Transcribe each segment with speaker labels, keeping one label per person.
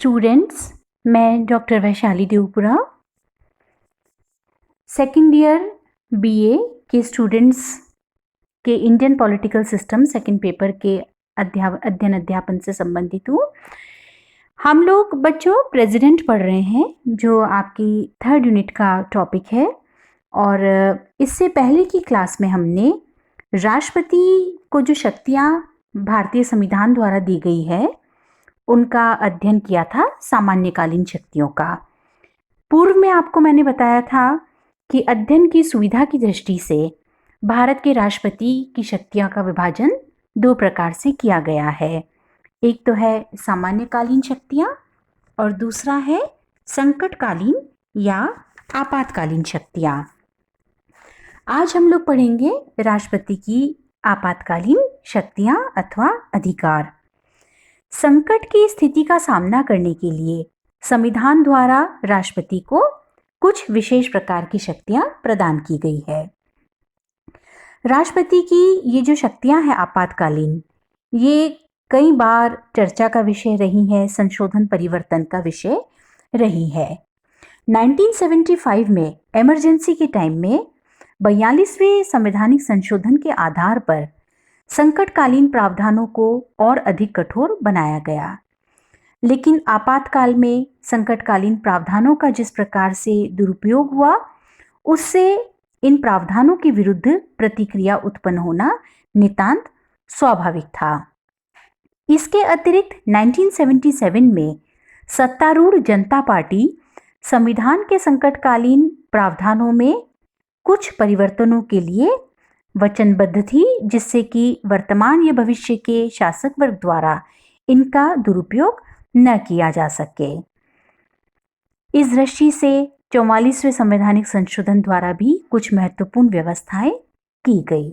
Speaker 1: Students, मैं doctor Vaishali Devpura second year BA के students के Indian political system second paper के अध्ययन से संबंधित हूँ। हम लोग बच्चों प्रेसिडेंट पढ़ रहे हैं जो आपकी थर्ड यूनिट का टॉपिक है। और इससे पहले की क्लास में हमने राष्ट्रपति को जो शक्तियाँ भारतीय संविधान द्वारा दी गई है उनका अध्ययन किया था, सामान्यकालीन शक्तियों का। पूर्व में आपको मैंने बताया था कि अध्ययन की सुविधा की दृष्टि से भारत के राष्ट्रपति की शक्तियों का विभाजन दो प्रकार से किया गया है। एक तो है सामान्यकालीन शक्तियाँ और दूसरा है संकटकालीन या आपातकालीन शक्तियाँ। आज हम लोग पढ़ेंगे राष्ट्रपति की आपातकालीन शक्तियाँ अथवा अधिकार। संकट की स्थिति का सामना करने के लिए संविधान द्वारा राष्ट्रपति को कुछ विशेष प्रकार की शक्तियां प्रदान की गई है। राष्ट्रपति की ये जो शक्तियां हैं आपातकालीन, ये कई बार चर्चा का विषय रही है, संशोधन परिवर्तन का विषय रही है। 1975 में इमरजेंसी के टाइम में 42वें संवैधानिक संशोधन के आधार पर संकटकालीन प्रावधानों को और अधिक कठोर बनाया गया। लेकिन आपातकाल में संकटकालीन प्रावधानों का जिस प्रकार से दुरुपयोग हुआ, उससे इन प्रावधानों के विरुद्ध प्रतिक्रिया उत्पन्न होना नितांत स्वाभाविक था। इसके अतिरिक्त 1977 में सत्तारूढ़ जनता पार्टी संविधान के संकटकालीन प्रावधानों में कुछ परिवर्तनों के लिए वचनबद्ध थी, जिससे कि वर्तमान या भविष्य के शासक वर्ग द्वारा इनका दुरुपयोग न किया जा सके। इस दृष्टि से 44वें संवैधानिक संशोधन द्वारा भी कुछ महत्वपूर्ण व्यवस्थाएं की गई।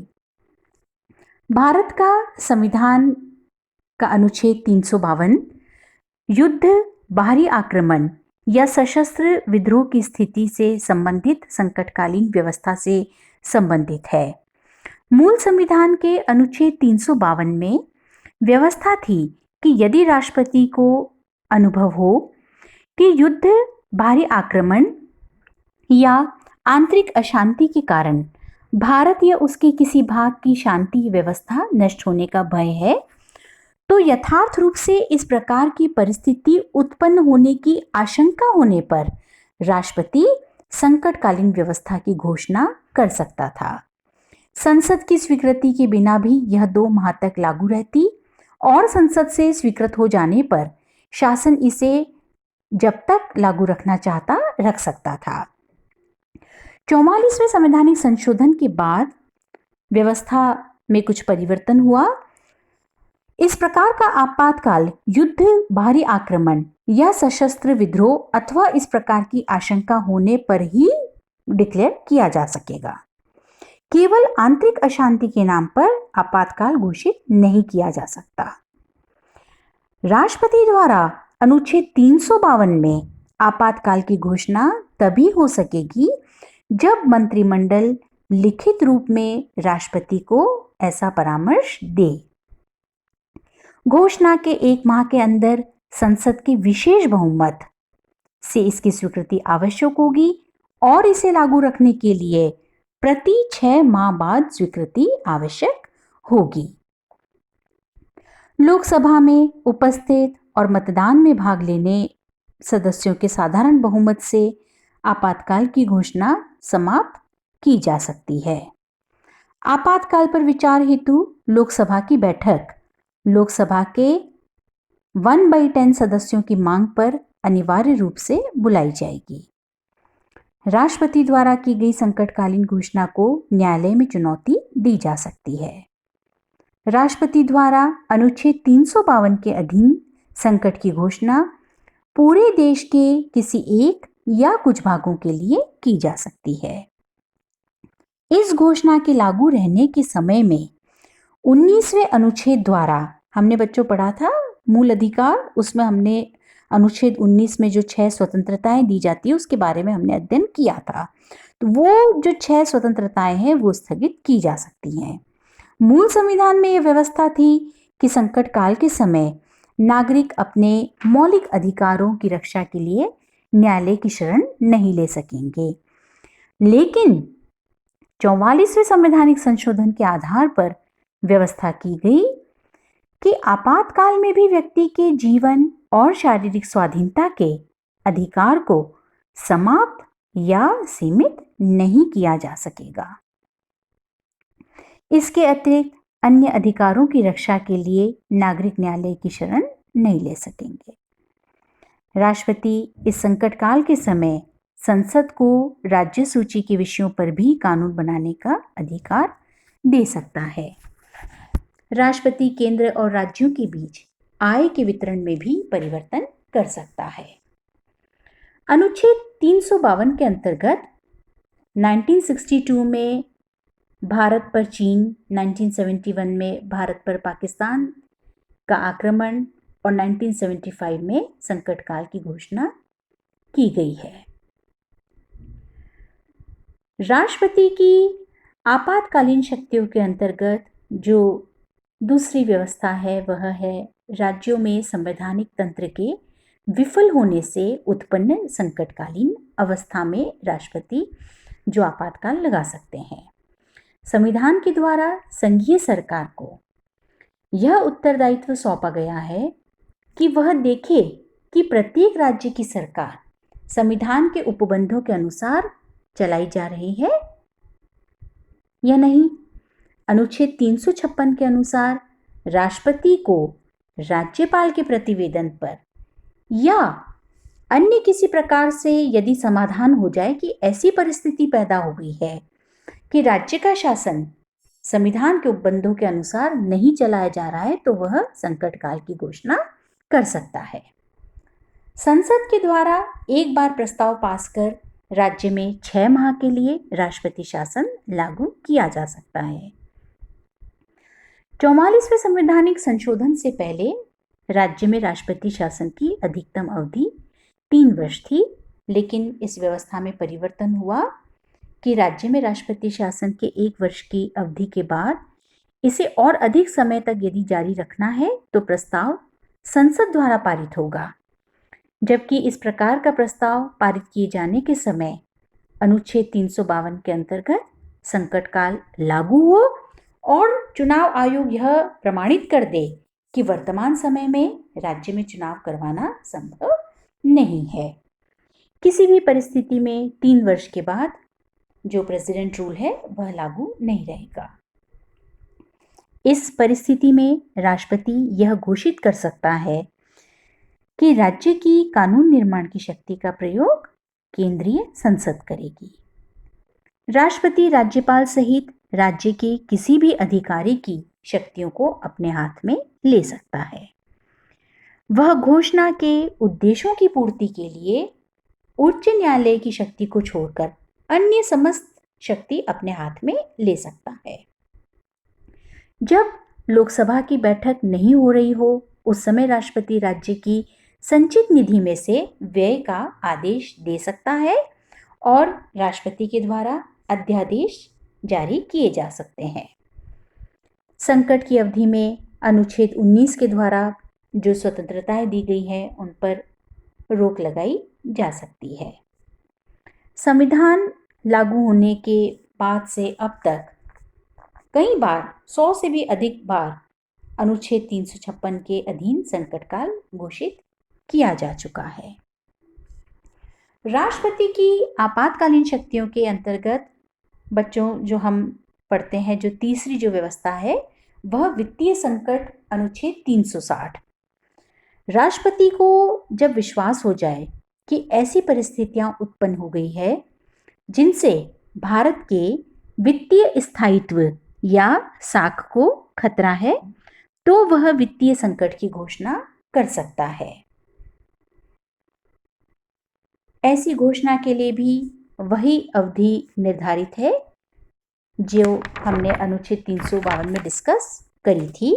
Speaker 1: भारत का संविधान का अनुच्छेद 352 युद्ध, बाहरी आक्रमण या सशस्त्र विद्रोह की स्थिति से संबंधित संकटकालीन व्यवस्था से संबंधित है। मूल संविधान के अनुच्छेद 352 में व्यवस्था थी कि यदि राष्ट्रपति को अनुभव हो कि युद्ध, बाहरी आक्रमण या आंतरिक अशांति के कारण भारत या उसके किसी भाग की शांति व्यवस्था नष्ट होने का भय है, तो यथार्थ रूप से इस प्रकार की परिस्थिति उत्पन्न होने की आशंका होने पर राष्ट्रपति संकटकालीन व्यवस्था की घोषणा कर सकता था। संसद की स्वीकृति के बिना भी यह 2 माह तक लागू रहती और संसद से स्वीकृत हो जाने पर शासन इसे जब तक लागू रखना चाहता रख सकता था। 44वें संवैधानिक संशोधन के बाद व्यवस्था में कुछ परिवर्तन हुआ। इस प्रकार का आपातकाल युद्ध, बाहरी आक्रमण या सशस्त्र विद्रोह अथवा इस प्रकार की आशंका होने पर ही डिक्लेयर किया जा सकेगा। केवल आंतरिक अशांति के नाम पर आपातकाल घोषित नहीं किया जा सकता। राष्ट्रपति द्वारा अनुच्छेद 352 में आपातकाल की घोषणा तभी हो सकेगी जब मंत्रिमंडल लिखित रूप में राष्ट्रपति को ऐसा परामर्श दे। घोषणा के 1 माह के अंदर संसद के विशेष बहुमत से इसकी स्वीकृति आवश्यक होगी और इसे लागू रखने के लिए प्रति 6 माह बाद स्वीकृति आवश्यक होगी। लोकसभा में उपस्थित और मतदान में भाग लेने सदस्यों के साधारण बहुमत से आपातकाल की घोषणा समाप्त की जा सकती है। आपातकाल पर विचार हेतु लोकसभा की बैठक लोकसभा के 1/10 सदस्यों की मांग पर अनिवार्य रूप से बुलाई जाएगी। राष्ट्रपति द्वारा की गई संकटकालीन घोषणा को न्यायालय में चुनौती दी जा सकती है। राष्ट्रपति द्वारा अनुच्छेद 352 के अधीन संकट की घोषणा पूरे देश के किसी एक या कुछ भागों के लिए की जा सकती है। इस घोषणा के लागू रहने के समय में 19वें अनुच्छेद द्वारा, हमने बच्चों पढ़ा था मूल अधिकार, उसमें हमने अनुच्छेद 19 में जो 6 स्वतंत्रताएं दी जाती है उसके बारे में हमने अध्ययन किया था। तो वो जो 6 स्वतंत्रताएं हैं वो स्थगित की जा सकती हैं। मूल संविधान में यह व्यवस्था थी कि संकट काल के समय नागरिक अपने मौलिक अधिकारों की रक्षा के लिए न्यायालय की शरण नहीं ले सकेंगे। लेकिन 44वें संवैधानिक संशोधन के आधार पर व्यवस्था की गई कि आपातकाल में भी व्यक्ति के जीवन और शारीरिक स्वाधीनता के अधिकार को समाप्त या सीमित नहीं किया जा सकेगा। इसके अतिरिक्त अन्य अधिकारों की रक्षा के लिए नागरिक न्यायालय की शरण नहीं ले सकेंगे। राष्ट्रपति इस संकट काल के समय संसद को राज्य सूची के विषयों पर भी कानून बनाने का अधिकार दे सकता है। राष्ट्रपति केंद्र और राज्यों के बीच आय के वितरण में भी परिवर्तन कर सकता है। अनुच्छेद 352 के अंतर्गत 1962 में भारत पर चीन, 1971 में भारत पर पाकिस्तान का आक्रमण और 1975 में संकट काल की घोषणा की गई है। राष्ट्रपति की आपातकालीन शक्तियों के अंतर्गत जो दूसरी व्यवस्था है वह है राज्यों में संवैधानिक तंत्र के विफल होने से उत्पन्न संकटकालीन अवस्था में राष्ट्रपति जो आपातकाल लगा सकते हैं। संविधान के द्वारा संघीय सरकार को यह उत्तरदायित्व सौंपा गया है कि वह देखे कि प्रत्येक राज्य की सरकार संविधान के उपबंधों के अनुसार चलाई जा रही है या नहीं। अनुच्छेद 356 के अनुसार राष्ट्रपति को राज्यपाल के प्रतिवेदन पर या अन्य किसी प्रकार से यदि समाधान हो जाए कि ऐसी परिस्थिति पैदा हो गई है कि राज्य का शासन संविधान के उपबंधों के अनुसार नहीं चलाया जा रहा है, तो वह संकट काल की घोषणा कर सकता है। संसद के द्वारा एक बार प्रस्ताव पास कर राज्य में 6 माह के लिए राष्ट्रपति शासन लागू किया जा सकता है। 44वें संवैधानिक संशोधन से पहले राज्य में राष्ट्रपति शासन की अधिकतम अवधि 3 वर्ष थी, लेकिन इस व्यवस्था में परिवर्तन हुआ कि राज्य में राष्ट्रपति शासन के 1 वर्ष की अवधि के बाद इसे और अधिक समय तक यदि जारी रखना है तो प्रस्ताव संसद द्वारा पारित होगा। जबकि इस प्रकार का प्रस्ताव पारित किए जाने के समय अनुच्छेद 352 के अंतर्गत संकट काल लागू हो और चुनाव आयोग यह प्रमाणित कर दे कि वर्तमान समय में राज्य में चुनाव करवाना संभव नहीं है। किसी भी परिस्थिति में 3 वर्ष के बाद जो प्रेसिडेंट रूल है वह लागू नहीं रहेगा। इस परिस्थिति में राष्ट्रपति यह घोषित कर सकता है कि राज्य की कानून निर्माण की शक्ति का प्रयोग केंद्रीय संसद करेगी। राष्ट्रपति राज्यपाल सहित राज्य के किसी भी अधिकारी की शक्तियों को अपने हाथ में ले सकता है। वह घोषणा के उद्देश्यों की पूर्ति के लिए उच्च न्यायालय की शक्ति को छोड़कर अन्य समस्त शक्ति अपने हाथ में ले सकता है। जब लोकसभा की बैठक नहीं हो रही हो उस समय राष्ट्रपति राज्य की संचित निधि में से व्यय का आदेश दे सकता है और राष्ट्रपति के द्वारा अध्यादेश जारी किए जा सकते हैं। संकट की अवधि में अनुच्छेद 19 के द्वारा जो स्वतंत्रताएं दी गई है उन पर रोक लगाई जा सकती है। संविधान लागू होने के बाद से अब तक कई बार 100 से भी अधिक बार अनुच्छेद 356 के अधीन संकट काल घोषित किया जा चुका है। राष्ट्रपति की आपातकालीन शक्तियों के अंतर्गत बच्चों जो हम पढ़ते हैं, जो तीसरी जो व्यवस्था है वह वित्तीय संकट अनुच्छेद 360। राष्ट्रपति को जब विश्वास हो जाए कि ऐसी परिस्थितियां उत्पन्न हो गई है जिनसे भारत के वित्तीय स्थायित्व या साख को खतरा है, तो वह वित्तीय संकट की घोषणा कर सकता है। ऐसी घोषणा के लिए भी वही अवधि निर्धारित है जो हमने अनुच्छेद 352 में डिस्कस करी थी।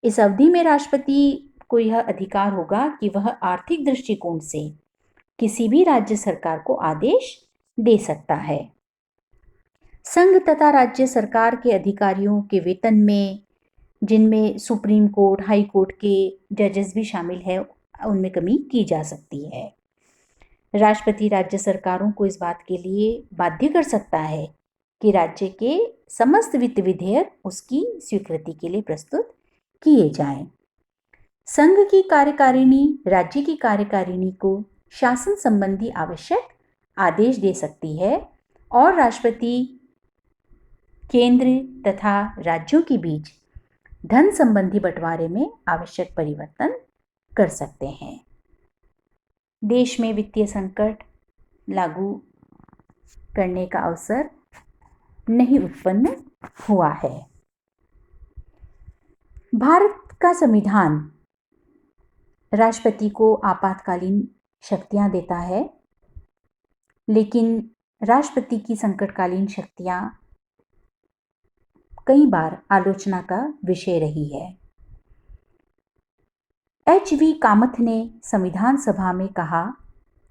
Speaker 1: इस अवधि में राष्ट्रपति को यह अधिकार होगा कि वह आर्थिक दृष्टिकोण से किसी भी राज्य सरकार को आदेश दे सकता है। संघ तथा राज्य सरकार के अधिकारियों के वेतन में जिनमें सुप्रीम कोर्ट, हाई कोर्ट के जजेस भी शामिल है, उनमें कमी की जा सकती है। राष्ट्रपति राज्य सरकारों को इस बात के लिए बाध्य कर सकता है कि राज्य के समस्त वित्त विधेयक उसकी स्वीकृति के लिए प्रस्तुत किए जाएं। संघ की कार्यकारिणी राज्य की कार्यकारिणी को शासन संबंधी आवश्यक आदेश दे सकती है और राष्ट्रपति केंद्र तथा राज्यों के बीच धन संबंधी बंटवारे में आवश्यक परिवर्तन कर सकते हैं। देश में वित्तीय संकट लागू करने का अवसर नहीं उत्पन्न हुआ है। भारत का संविधान राष्ट्रपति को आपातकालीन शक्तियां देता है, लेकिन राष्ट्रपति की संकटकालीन शक्तियां कई बार आलोचना का विषय रही है। H.V. कामथ ने संविधान सभा में कहा,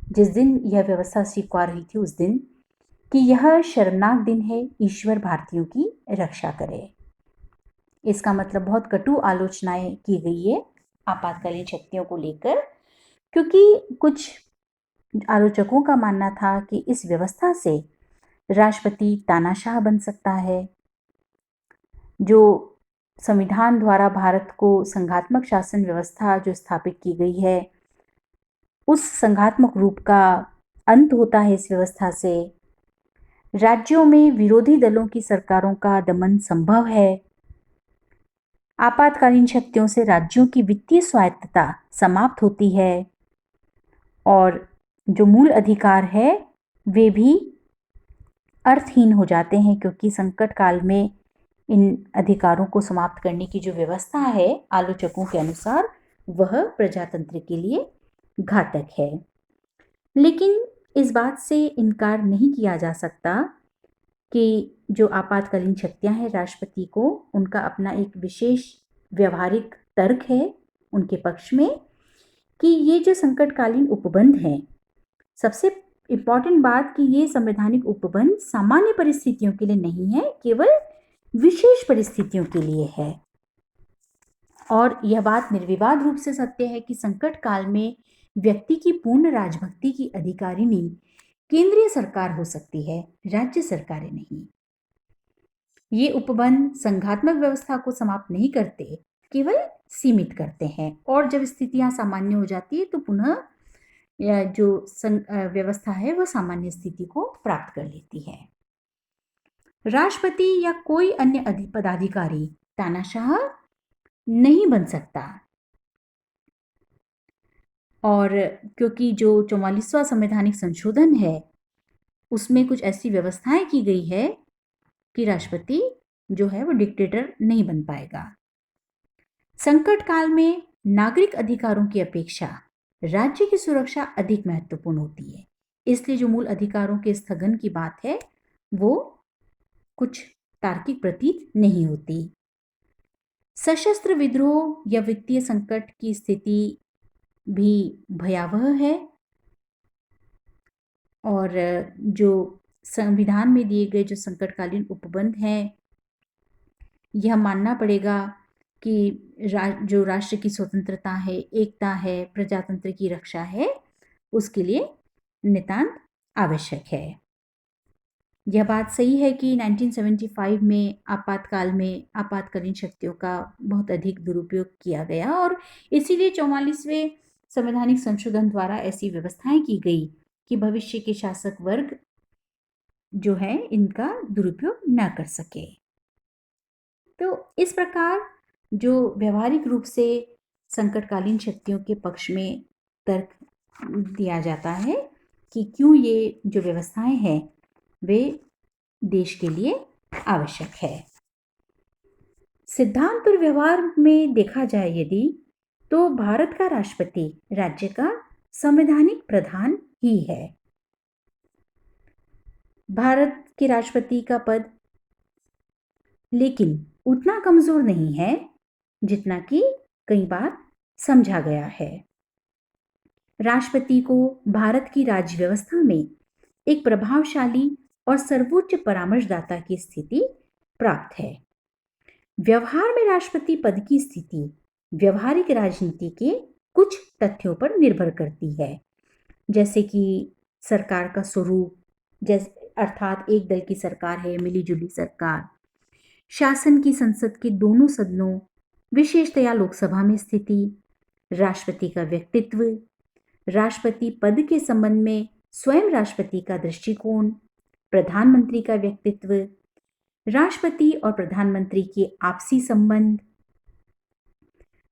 Speaker 1: जिस दिन यह व्यवस्था स्वीकार हुई थी उस दिन, कि यह शर्मनाक दिन है, ईश्वर भारतीयों की रक्षा करे। इसका मतलब बहुत कटु आलोचनाएं की गई है आपातकालीन शक्तियों को लेकर, क्योंकि कुछ आलोचकों का मानना था कि इस व्यवस्था से राष्ट्रपति तानाशाह बन सकता है। जो संविधान द्वारा भारत को संघात्मक शासन व्यवस्था जो स्थापित की गई है, उस संघात्मक रूप का अंत होता है इस व्यवस्था से। राज्यों में विरोधी दलों की सरकारों का दमन संभव है। आपातकालीन शक्तियों से राज्यों की वित्तीय स्वायत्तता समाप्त होती है और जो मूल अधिकार है वे भी अर्थहीन हो जाते हैं, क्योंकि संकट काल में इन अधिकारों को समाप्त करने की जो व्यवस्था है आलोचकों के अनुसार वह प्रजातंत्र के लिए घातक है। लेकिन इस बात से इनकार नहीं किया जा सकता कि जो आपातकालीन शक्तियां हैं राष्ट्रपति को, उनका अपना एक विशेष व्यवहारिक तर्क है उनके पक्ष में कि ये जो संकटकालीन उपबंध हैं, सबसे इम्पॉर्टेंट बात कि ये संवैधानिक उपबंध सामान्य परिस्थितियों के लिए नहीं है, केवल विशेष परिस्थितियों के लिए है। और यह बात निर्विवाद रूप से सत्य है कि संकट काल में व्यक्ति की पूर्ण राजभक्ति की अधिकारिणी केंद्रीय सरकार हो सकती है, राज्य सरकारें नहीं। ये उपबंध संघात्मक व्यवस्था को समाप्त नहीं करते, केवल सीमित करते हैं, और जब स्थितियां सामान्य हो जाती है तो पुनः जो व्यवस्था है वह सामान्य स्थिति को प्राप्त कर लेती है। राष्ट्रपति या कोई अन्य पदाधिकारी तानाशाह नहीं बन सकता, और क्योंकि जो 44वां संवैधानिक संशोधन है उसमें कुछ ऐसी व्यवस्थाएं की गई है कि राष्ट्रपति जो है वो डिक्टेटर नहीं बन पाएगा। संकट काल में नागरिक अधिकारों की अपेक्षा राज्य की सुरक्षा अधिक महत्वपूर्ण होती है, इसलिए जो मूल अधिकारों के स्थगन की बात है वो कुछ तार्किक प्रतीत नहीं होती। सशस्त्र विद्रोह या वित्तीय संकट की स्थिति भी भयावह है, और जो संविधान में दिए गए जो संकटकालीन उपबंध हैं, यह मानना पड़ेगा कि जो राष्ट्र की स्वतंत्रता है, एकता है, प्रजातंत्र की रक्षा है, उसके लिए नितांत आवश्यक है। यह बात सही है कि 1975 में आपातकाल में आपातकालीन शक्तियों का बहुत अधिक दुरुपयोग किया गया, और इसीलिए 44वें संवैधानिक संशोधन द्वारा ऐसी व्यवस्थाएं की गई कि भविष्य के शासक वर्ग जो है इनका दुरुपयोग न कर सके। तो इस प्रकार जो व्यवहारिक रूप से संकटकालीन शक्तियों के पक्ष में तर्क दिया जाता है कि क्यों ये जो व्यवस्थाएं हैं वे देश के लिए आवश्यक है। सिद्धांत और व्यवहार में देखा जाए यदि, तो भारत का राष्ट्रपति राज्य का संवैधानिक प्रधान ही है। भारत के राष्ट्रपति का पद लेकिन उतना कमजोर नहीं है जितना कि कई बार समझा गया है। राष्ट्रपति को भारत की राज्य व्यवस्था में एक प्रभावशाली और सर्वोच्च परामर्शदाता की स्थिति प्राप्त है। व्यवहार में राष्ट्रपति पद की स्थिति व्यवहारिक राजनीति के कुछ तथ्यों पर निर्भर करती है, जैसे कि सरकार का स्वरूप, जैसे अर्थात एक दल की सरकार है, मिलीजुली सरकार, शासन की संसद के दोनों सदनों, विशेषतया लोकसभा में स्थिति, राष्ट्रपति का व्यक्तित्व, राष्ट्रपति पद के संबंध में स्वयं राष्ट्रपति का दृष्टिकोण, प्रधानमंत्री का व्यक्तित्व, राष्ट्रपति और प्रधानमंत्री के आपसी संबंध,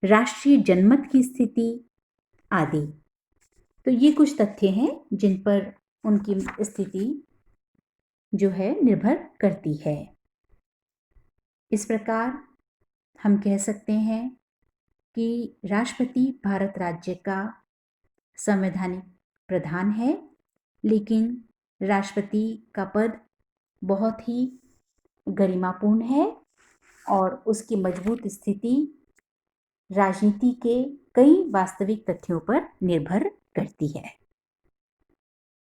Speaker 1: राष्ट्रीय जनमत की स्थिति आदि। तो ये कुछ तथ्य हैं जिन पर उनकी स्थिति जो है निर्भर करती है। इस प्रकार हम कह सकते हैं कि राष्ट्रपति भारत राज्य का संवैधानिक प्रधान है, लेकिन राष्ट्रपति का पद बहुत ही गरिमापूर्ण है और उसकी मजबूत स्थिति राजनीति के कई वास्तविक तथ्यों पर निर्भर करती है।